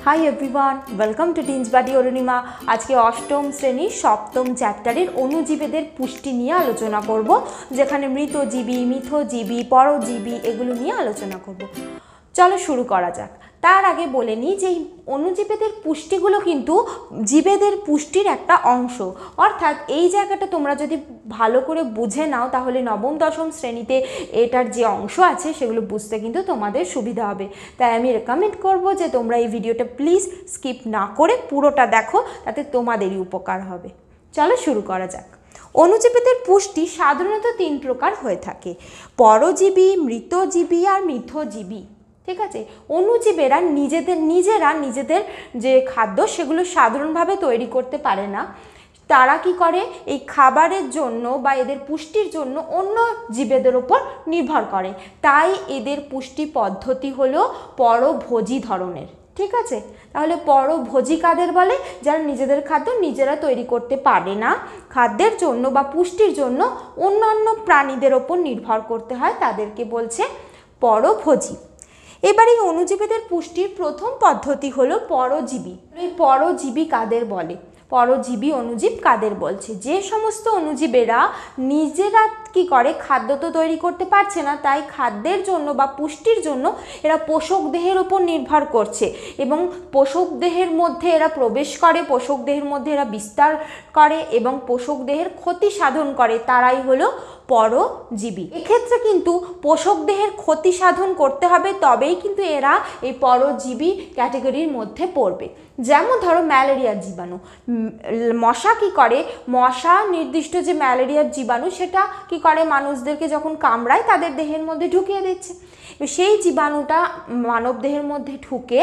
High everyone, welcome to teens buddy Arunima. আজকে অষ্টম শ্রেণীর সপ্তম চ্যাপ্টারের অণুজীবেদের পুষ্টি নিয়ে আলোচনা করব, যেখানে মৃতজীবী, মিথজীবী, পরজীবী এগুলো নিয়ে আলোচনা করব। চলো শুরু করা যাক। তার আগে বলে নিই যে অণুজীবেদের পুষ্টিগুলো কিন্তু জীবেদের পুষ্টির একটা অংশ। অর্থাৎ এই জায়গাটা তোমরা যদি ভালো করে বুঝে নাও তাহলে নবম দশম শ্রেণীতে এটার যে অংশ আছে সেগুলো বুঝতে কিন্তু তোমাদের সুবিধা হবে। তাই আমি রেকমেন্ড করব যে তোমরা এই ভিডিওটা প্লিজ স্কিপ না করে পুরোটা দেখো, তাতে তোমাদেরই উপকার হবে। চলো শুরু করা যাক। অণুজীবেদের পুষ্টি সাধারণত তিন প্রকার হয়ে থাকে: পরজীবী, মৃতজীবী আর মিথজীবী। ঠিক আছে, অণুজীবেরা নিজেদের যে খাদ্য সেগুলো সাধারণভাবে তৈরি করতে পারে না। তারা কি করে, এই খাবারের জন্য বা এদের পুষ্টির জন্য অন্য জীবেদের ওপর নির্ভর করে। তাই এদের পুষ্টি পদ্ধতি হলো পরভোজী ধরনের। ঠিক আছে, তাহলে পরভোজী কাদের বলে? যারা নিজেদের খাদ্য নিজেরা তৈরি করতে পারে না, খাদ্যের জন্য বা পুষ্টির জন্য অন্যান্য প্রাণীদের ওপর নির্ভর করতে হয়, তাদেরকে বলছে পরভোজী। এবার এই অণুজীবীদের পুষ্টির প্রথম পদ্ধতি হলো পরজীবী। এই পরজীবী কাদের বলে? পরজীবী অণুজীব কাদের বলছে? যে সমস্ত অণুজীবেরা নিজেরা কি করে, খাদ্য তো তৈরি করতে পারছে না, তাই খাদ্যের জন্য বা পুষ্টির জন্য এরা পোষক দেহের উপর নির্ভর করছে এবং পোষক দেহের মধ্যে এরা প্রবেশ করে, পোষক দেহের মধ্যে এরা বিস্তার করে এবং পোষক দেহের ক্ষতি সাধন করে, তারাই হলো পরজীবী। এক্ষেত্রে কিন্তু পোষক দেহের ক্ষতি সাধন করতে হবে, তবেই কিন্তু এরা এই পরজীবী ক্যাটাগরির মধ্যে পড়বে। যেমন ধরো ম্যালেরিয়ার জীবাণু। মশা কি করে, মশা নির্দিষ্ট যে ম্যালেরিয়ার জীবাণু সেটা কি করে, মানুষদেরকে যখন কামড়ায় তাদের দেহের মধ্যে ঢুকিয়ে দিচ্ছে। সেই জীবাণুটা মানব দেহের মধ্যে ঢুকে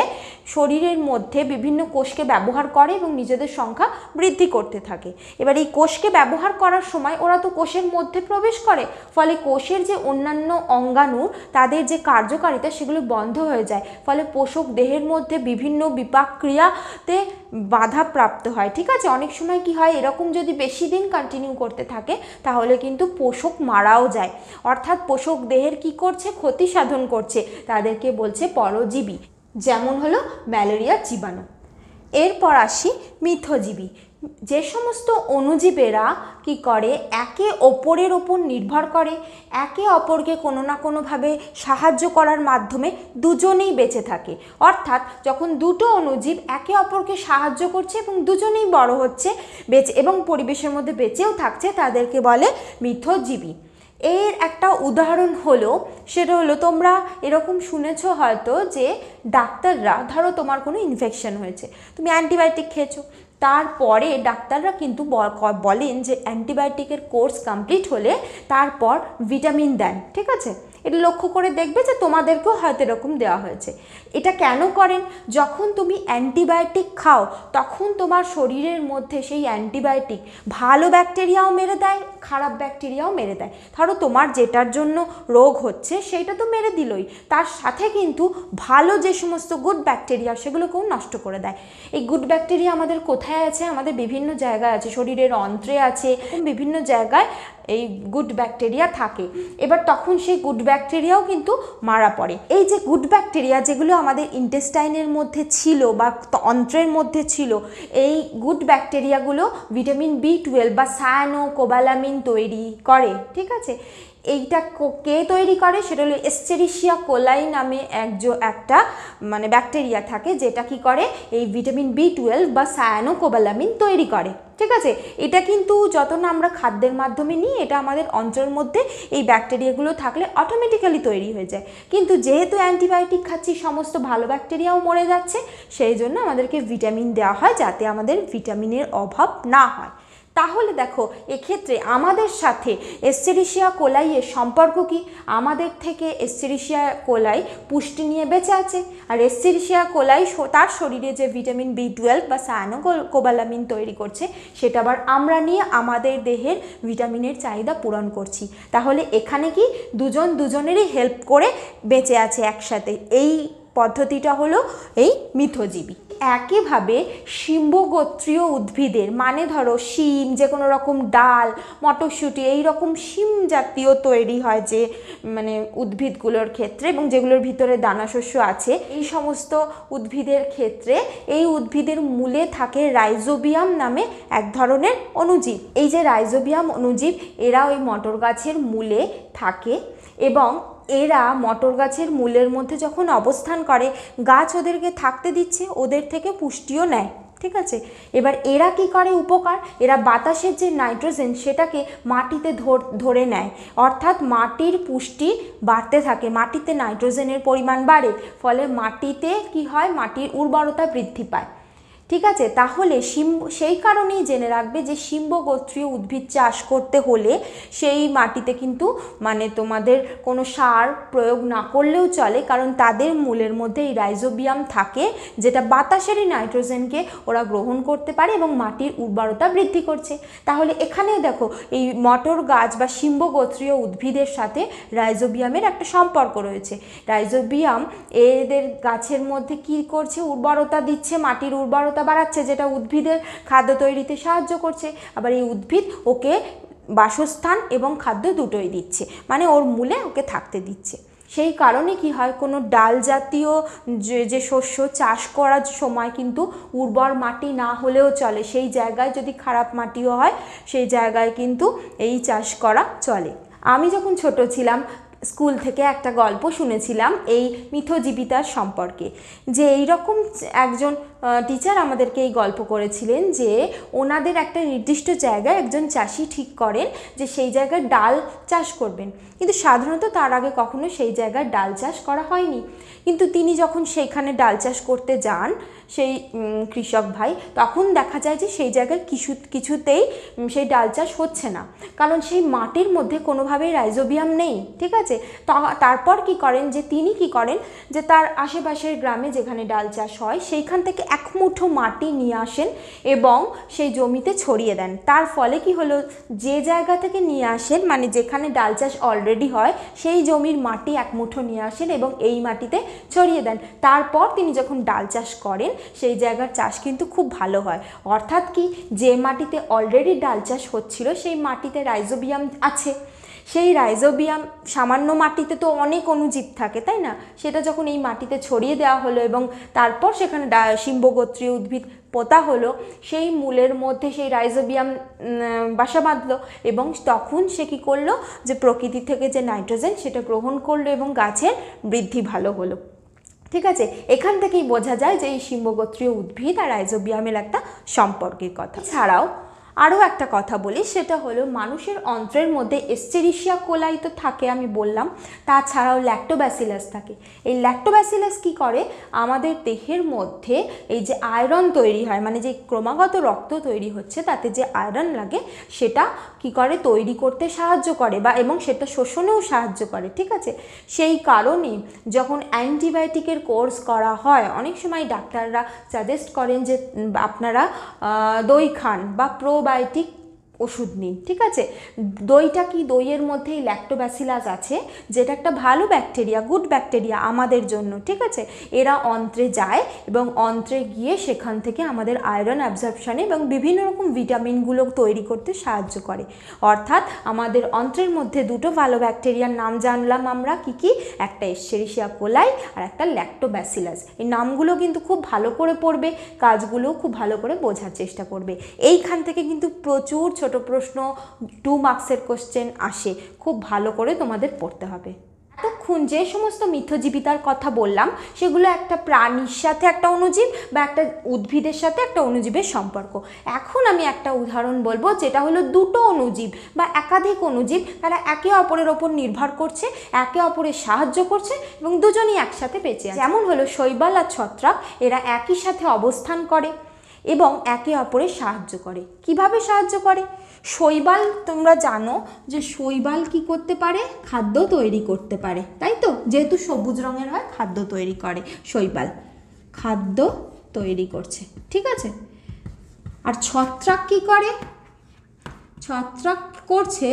শরীরের মধ্যে বিভিন্ন কোষকে ব্যবহার করে এবং নিজেদের সংখ্যা বৃদ্ধি করতে থাকে। এবার এই কোষকে ব্যবহার করার সময় ওরা তো কোষের মধ্যে প্রবেশ করে, ফলে কোষের যে অন্যান্য অঙ্গাণু তাদের যে কার্যকারিতা সেগুলো বন্ধ হয়ে যায়, ফলে পোষক দেহের মধ্যে বিভিন্ন বিপাক ক্রিয়াতে বাধা প্রাপ্ত হয়। ঠিক আছে, অনেক সময় কি হয়, এরকম যদি বেশি দিন কন্টিনিউ করতে থাকে তাহলে কিন্তু পোষক মারাও যায়, অর্থাৎ পোষক দেহের কি করছে, ক্ষতি সাধন করছে, তাদেরকে বলছে পরজীবী। যেমন হলো ম্যালেরিয়ার জীবাণু। এরপর আসি মিথজীবী। যে সমস্ত অণুজীবেরা কি করে, একে অপরের ওপর নির্ভর করে, একে অপরকে কোনো না কোনোভাবে সাহায্য করার মাধ্যমে দুজনেই বেঁচে থাকে। অর্থাৎ যখন দুটো অণুজীব একে অপরকে সাহায্য করছে এবং দুজনেই বড় হচ্ছে, বেঁচে এবং পরিবেশের মধ্যে বেঁচেও থাকছে, তাদেরকে বলে মিথজীবী। এর একটা উদাহরণ হলো, সেটা হলো তোমরা এরকম শুনেছ হয়তো যে ডাক্তাররা, ধরো তোমার কোনো ইনফেকশন হয়েছে, তুমি অ্যান্টিবায়োটিক খেয়েছো, তারপরে ডাক্তাররা কিন্তু বলেন যে অ্যান্টিবায়োটিকের কোর্স কমপ্লিট হলে তারপর ভিটামিন দেন। ঠিক আছে, এটা লক্ষ্য করে দেখবে যে তোমাদেরকেও হয়তো এরকম দেওয়া হয়েছে। এটা কেন করেন? যখন তুমি অ্যান্টিবায়োটিক খাও তখন তোমার শরীরের মধ্যে সেই অ্যান্টিবায়োটিক ভালো ব্যাকটেরিয়াও মেরে দেয়, খারাপ ব্যাকটেরিয়াও মেরে দেয়। ধরো তোমার যেটার জন্য রোগ হচ্ছে সেইটা তো মেরে দিলই, তার সাথে কিন্তু ভালো যে সমস্ত গুড ব্যাকটেরিয়া সেগুলোকেও নষ্ট করে দেয়। এই গুড ব্যাকটেরিয়া আমাদের কোথায় আছে? আমাদের বিভিন্ন জায়গায় আছে, শরীরের অন্ত্রে আছে, বিভিন্ন জায়গায় এই গুড ব্যাকটেরিয়া থাকে। এবার তখন সেই গুড ব্যাকটেরিয়াও কিন্তু মারা পড়ে। এই যে গুড ব্যাকটেরিয়া যেগুলো আমাদের ইন্টেস্টাইনের মধ্যে ছিল বা অন্ত্রের মধ্যে ছিল, এই গুড ব্যাকটেরিয়াগুলো ভিটামিন B12 বা সায়ানোকোবালামিন তৈরি করে। ঠিক আছে, এইটা কে তৈরি করে? সেটা হলো এস্চেরিশিয়া কোলাই নামে একটা মানে ব্যাকটেরিয়া থাকে, যেটা কি করে, এই ভিটামিন B12 বা সায়ানোকোবালামিন তৈরি করে। ঠিক আছে, এটা কিন্তু যত না আমরা খাদ্যের মাধ্যমে নিই, এটা আমাদের অঞ্চলের মধ্যে এই ব্যাকটেরিয়াগুলো থাকলে অটোমেটিক্যালি তৈরি হয়ে যায়। কিন্তু যেহেতু অ্যান্টিবায়োটিক খাচ্ছি, সমস্ত ভালো ব্যাকটেরিয়াও মরে যাচ্ছে, সেই জন্য আমাদেরকে ভিটামিন দেওয়া হয় যাতে আমাদের ভিটামিনের অভাব না হয়। তাহলে দেখো, এক্ষেত্রে আমাদের সাথে এস্চেরিশিয়া কোলাইয়ের সম্পর্ক কি? আমাদের থেকে এস্চেরিশিয়া কোলাই পুষ্টি নিয়ে বেঁচে আছে, আর এস্চেরিশিয়া কোলাই তার শরীরে যে ভিটামিন B12 বা সায়ানোকোবালামিন তৈরি করছে, সেটা আবার আমরা নিয়ে আমাদের দেহের ভিটামিনের চাহিদা পূরণ করছি। তাহলে এখানে কি দুজন দুজনেরই হেল্প করে বেঁচে আছে একসাথে। এই পদ্ধতিটা হলো এই মিথজীবী। একইভাবে শিম্বগোত্রীয় উদ্ভিদের, মানে ধরো শিম, যে কোনো রকম ডাল, মটরশুঁটি, এই রকম শিম জাতীয় তৈরি হয় যে মানে উদ্ভিদগুলোর ক্ষেত্রে, এবং যেগুলোর ভিতরে দানাশস্য আছে, এই সমস্ত উদ্ভিদের ক্ষেত্রে এই উদ্ভিদের মূলে থাকে রাইজোবিয়াম নামে এক ধরনের অণুজীব। এই যে রাইজোবিয়াম অণুজীব, এরা ওই মটর গাছের মূলে থাকে এবং এরা মটর গাছের মূলের মধ্যে যখন অবস্থান করে, গাছ ওদেরকে থাকতে দিচ্ছে, ওদের থেকে পুষ্টিও নেয়। ঠিক আছে, এবার এরা কি করে উপকার, এরা বাতাসের যে নাইট্রোজেন সেটাকে মাটিতে ধরে নেয়, অর্থাৎ মাটির পুষ্টি বাড়তে থাকে, মাটিতে নাইট্রোজেনের পরিমাণ বাড়ে, ফলে মাটিতে কি হয়, মাটির উর্বরতা বৃদ্ধি পায়। ঠিক আছে, তাহলে সেই কারণেই জেনে রাখবে যে শিম্বগোত্রীয় উদ্ভিদ চাষ করতে হলে সেই মাটিতে কিন্তু মানে তোমাদের কোনো সার প্রয়োগ না করলেও চলে, কারণ তাদের মূলের মধ্যে এই রাইজোবিয়াম থাকে, যেটা বাতাসেরই নাইট্রোজেনকে ওরা গ্রহণ করতে পারে এবং মাটির উর্বরতা বৃদ্ধি করছে। তাহলে এখানেও দেখো এই মটর গাছ বা শিম্বগোত্রীয় উদ্ভিদের সাথে রাইজোবিয়ামের একটা সম্পর্ক রয়েছে। রাইজোবিয়াম এদের গাছের মধ্যে কি করছে, উর্বরতা দিচ্ছে, মাটির উর্বরতা বাড়াচ্ছে, যেটা উদ্ভিদের খাদ্য তৈরিতে সাহায্য করছে। আবার এই উদ্ভিদ ওকে বাসস্থান এবং খাদ্য দুটোই দিচ্ছে, মানে ওর মূলে ওকে থাকতে দিচ্ছে। সেই কারণে কি হয়, কোনো ডাল জাতীয় যে শস্য চাষ করার সময় কিন্তু উর্বর মাটি না হলেও চলে, সেই জায়গায় যদি খারাপ মাটিও হয় সেই জায়গায় কিন্তু এই চাষ করা চলে। আমি যখন ছোট ছিলাম স্কুল থেকে একটা গল্প শুনেছিলাম এই মিথজীবিতার সম্পর্কে, যে এইরকম একজন টিচার আমাদেরকে এই গল্প করেছিলেন যে ওনাদের একটা নির্দিষ্ট জায়গায় একজন চাষি ঠিক করেন যে সেই জায়গায় ডাল চাষ করবেন, কিন্তু সাধারণত তার আগে কখনো সেই জায়গায় ডাল চাষ করা হয়নি। কিন্তু তিনি যখন সেইখানে ডাল চাষ করতে যান, সেই কৃষক ভাই, তখন দেখা যায় যে সেই জায়গায় কিছুতেই সেই ডাল চাষ হচ্ছে না, কারণ সেই মাটির মধ্যে কোনোভাবেই রাইজোবিয়াম নেই। ঠিক আছে, তারপর কি করেন, যে তিনি কি করেন যে তার আশেপাশের গ্রামে যেখানে ডাল চাষ হয় সেইখান থেকে এক মুঠো মাটি নিয়ে আসেন এবং সেই জমিতে ছড়িয়ে দেন। তার ফলে কি হলো, যে জায়গা থেকে নিয়ে আসেন, মানে যেখানে ডাল চাষ অলরেডি হয় সেই জমির মাটি এক মুঠো নিয়ে আসেন এবং এই মাটিতে ছড়িয়ে দেন। তারপর তিনি যখন ডাল চাষ করেন সেই জায়গার চাষ কিন্তু খুব ভালো হয়। অর্থাৎ কি, যে মাটিতে অলরেডি ডাল চাষ হচ্ছিল সেই মাটিতে রাইজোবিয়াম আছে, সেই রাইজোবিয়াম, সামান্য মাটিতে তো অনেক অণুজীব থাকে তাই না, সেটা যখন এই মাটিতে ছড়িয়ে দেওয়া হলো এবং তারপর সেখানে শিম্বগোত্রীয় উদ্ভিদ পোতা হলো, সেই মূলের মধ্যে সেই রাইজোবিয়াম বাসা বাঁধলো এবং তখন সে কী করলো, যে প্রকৃতি থেকে যে নাইট্রোজেন সেটা গ্রহণ করলো এবং গাছের বৃদ্ধি ভালো হলো। ঠিক আছে, এখান থেকেই বোঝা যায় যে এই শিম্বগোত্রীয় উদ্ভিদ আর রাইজোবিয়ামের একটা সম্পর্কের কথা। ছাড়াও আরও একটা কথা বলি, সেটা হলো মানুষের অন্ত্রের মধ্যে এস্চেরিশিয়া কোলাই তো থাকে আমি বললাম, তাছাড়াও ল্যাক্টোব্যাসিলাস থাকে। এই ল্যাক্টোব্যাসিলাস কি করে, আমাদের দেহের মধ্যে এই যে আয়রন তৈরি হয়, মানে যে ক্রমাগত রক্ত তৈরি হচ্ছে তাতে যে আয়রন লাগে সেটা কি করে, তৈরি করতে সাহায্য করে বা এবং সেটা শোষণেও সাহায্য করে। ঠিক আছে, সেই কারণে যখন অ্যান্টিবায়োটিকের কোর্স করা হয়, অনেক সময় ডাক্তাররা সাজেস্ট করেন যে আপনারা দই খান বা প্রোবায়োটিক ওষুধ নিন। ঠিক আছে, দইটা কি, দইয়ের মধ্যেই ল্যাক্টোব্যাসিলাস আছে, যেটা একটা ভালো ব্যাকটেরিয়া, গুড ব্যাকটেরিয়া আমাদের জন্য। ঠিক আছে, এরা অন্ত্রে যায় এবং অন্ত্রে গিয়ে সেখান থেকে আমাদের আয়রন অ্যাবজর্পশনে এবং বিভিন্ন রকম ভিটামিনগুলো তৈরি করতে সাহায্য করে। অর্থাৎ আমাদের অন্ত্রের মধ্যে দুটো ভালো ব্যাকটেরিয়ার নাম জানলাম আমরা, কি কি, একটা এস্চেরিশিয়া কোলাই আর একটা ল্যাক্টোব্যাসিলাস। এই নামগুলো কিন্তু খুব ভালো করে পড়বে, কাজগুলো খুব ভালো করে বোঝার চেষ্টা করবে। এইখান থেকে কিন্তু প্রচুর ছোট প্রশ্ন 2 মার্কসের কোশ্চেন আসে, খুব ভালো করে তোমাদের পড়তে হবে। এতক্ষণ যে সমস্ত মিথজীবিতার কথা বললাম সেগুলো একটা প্রাণীর সাথে একটা অণুজীব বা একটা উদ্ভিদের সাথে একটা অণুজীবের সম্পর্ক। এখন আমি একটা উদাহরণ বলবো, যেটা হলো দুটো অণুজীব বা একাধিক অণুজীব, তারা একে অপরের ওপর নির্ভর করছে, একে অপরের সাহায্য করছে এবং দুজনই একসাথে বেঁচে আছে। যেমন হলো শৈবাল আর ছত্রাক, এরা একই সাথে অবস্থান করে এবং একে অপরের সাহায্য করে। কিভাবে সাহায্য করে? শৈবাল, তোমরা জানো যে শৈবাল কি করতে পারে, খাদ্য তৈরি করতে পারে, তাই তো, যেহেতু সবুজ রঙের হয় খাদ্য তৈরি করে, শৈবাল খাদ্য তৈরি করছে। ঠিক আছে, আর ছত্রাক কি করে, ছত্রাক করছে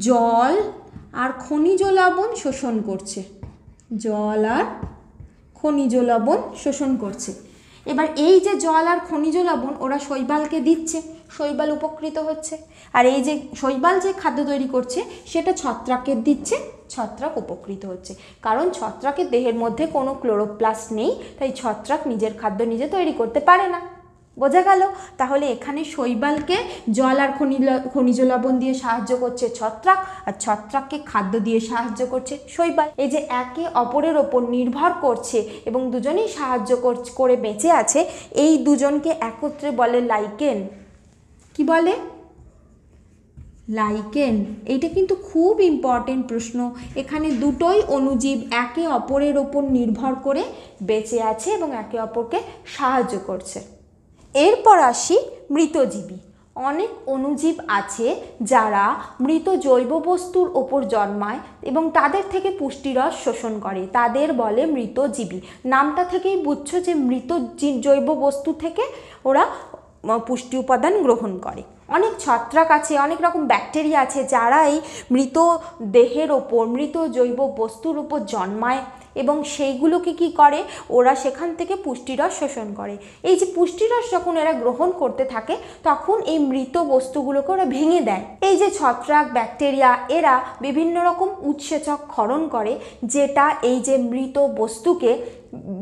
জল আর খনিজ লবণ শোষণ করছে, জল আর খনিজ লবণ শোষণ করছে। এবার এই যে জল আর খনিজ লবণ ওরা শৈবালকে দিচ্ছে, শৈবাল উপকৃত হচ্ছে। আর এই যে শৈবাল যে খাদ্য তৈরি করছে সেটা ছত্রাকের দিচ্ছে, ছত্রাক উপকৃত হচ্ছে। কারণ ছত্রাকের দেহের মধ্যে কোনো ক্লোরোপ্লাস্ট নেই, তাই ছত্রাক নিজের খাদ্য নিজে তৈরি করতে পারে না। বোঝা গেল? তাহলে এখানে শৈবালকে জল আর খনিজ লবণ দিয়ে সাহায্য করছে ছত্রাক, আর ছত্রাককে খাদ্য দিয়ে সাহায্য করছে শৈবাল। এই যে একে অপরের ওপর নির্ভর করছে এবং দুজনেই সাহায্য করে বেঁচে আছে, এই দুজনকে একত্রে বলে লাইকেন। কি বলে? লাইকেন। এইটা কিন্তু খুব ইম্পর্টেন্ট প্রশ্ন। এখানে দুটোই অণুজীব একে অপরের ওপর নির্ভর করে বেঁচে আছে এবং একে অপরকে সাহায্য করছে। এরপর আসি মৃতজীবী। অনেক অণুজীব আছে যারা মৃত জৈব বস্তুর ওপর জন্মায় এবং তাদের থেকে পুষ্টিরস শোষণ করে, তাদের বলে মৃতজীবী। নামটা থেকেই বুঝছো যে মৃত জৈব বস্তু থেকে ওরা পুষ্টি উপাদান গ্রহণ করে। অনেক ছত্রাক আছে, অনেক রকম ব্যাকটেরিয়া আছে যারা এই মৃত দেহের ওপর, মৃত জৈব বস্তুর উপর জন্মায় এবং সেইগুলোকে কি করে, ওরা সেখান থেকে পুষ্টিরস শোষণ করে। এই যে পুষ্টিরস যখন এরা গ্রহণ করতে থাকে তখন এই মৃত বস্তুগুলোকে ওরা ভেঙে দেয়। এই যে ছত্রাক, ব্যাকটেরিয়া, এরা বিভিন্ন রকম উৎসেচক ক্ষরণ করে যেটা এই যে মৃত বস্তুকে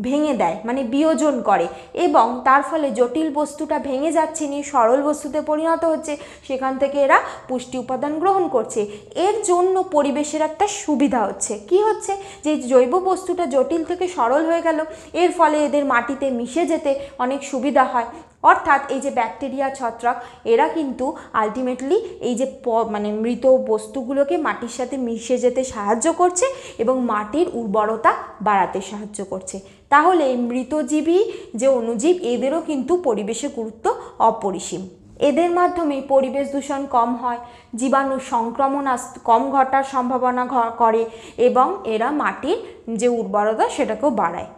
ভেঙে দেয়, মানে বিয়োজন করে, এবং তার ফলে জটিল বস্তুটা ভেঙে যাচ্ছে, নিয়ে সরল বস্তুতে পরিণত হচ্ছে, সেখান থেকে এরা পুষ্টি উপাদান গ্রহণ করছে। এর জন্য পরিবেশের একটা সুবিধা হচ্ছে। কি হচ্ছে? যে জৈব বস্তুটা জটিল থেকে সরল হয়ে গেল, এর ফলে এদের মাটিতে মিশে যেতে অনেক সুবিধা হয়। অর্থাৎ এই যে ব্যাকটেরিয়া, ছত্রাক, এরা কিন্তু আলটিমেটলি এই যে মানে মৃত বস্তুগুলোকে মাটির সাথে মিশে যেতে সাহায্য করছে এবং মাটির উর্বরতা বাড়াতে সাহায্য করছে। তাহলে মৃতজীবী যে অণুজীব, এদেরও কিন্তু পরিবেশে গুরুত্ব অপরিসীম। এদের মাধ্যমে পরিবেশ দূষণ কম হয়, জীবাণু সংক্রমণ কম ঘটার সম্ভাবনা করে এবং এরা মাটির যে উর্বরতা সেটাকেও বাড়ায়।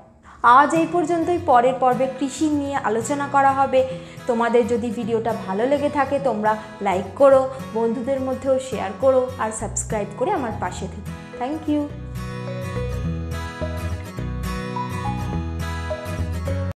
আজ এই পর্যন্তই। পরের পর্বে কৃষি নিয়ে আলোচনা করা হবে। তোমাদের যদি ভিডিওটা ভালো লেগে থাকে তোমরা লাইক করো, বন্ধুদের মধ্যেও শেয়ার করো আর সাবস্ক্রাইব করে আমার পাশে থেকো। Thank you.